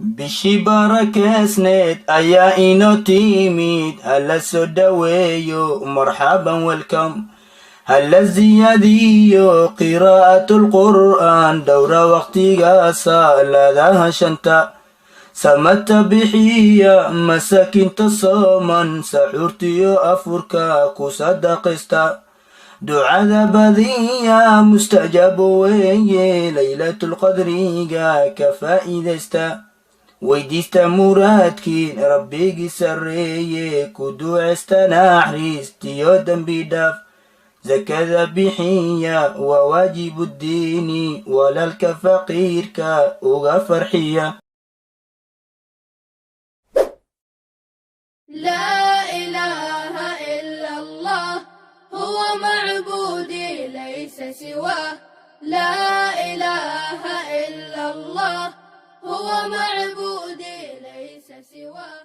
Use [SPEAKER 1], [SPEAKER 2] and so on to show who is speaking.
[SPEAKER 1] bishii barakeysneed ayaa inoo timid hala soo dhaweeyo marxaban welcome hala ziyaadiyo qiraa'atul qur'aan dhowra waqtiga salaadaha shanta samata bixiya masaakinta sooman saxuurtiyo afurka ku sadaqaysta ducada badiya mustajaabo weeye laylatul qadriga ka faa'iidaysta weydiista muraadkiin rabbigii sarreeye ku ducaysta naxariistiyo dembi dhaaf zakada bixiya waa waajibu diini walaalka faqiirka uga farxiya
[SPEAKER 2] لا إله إلا الله هو معبودي ليس سواه لا إله إلا الله هو معبودي ليس سواه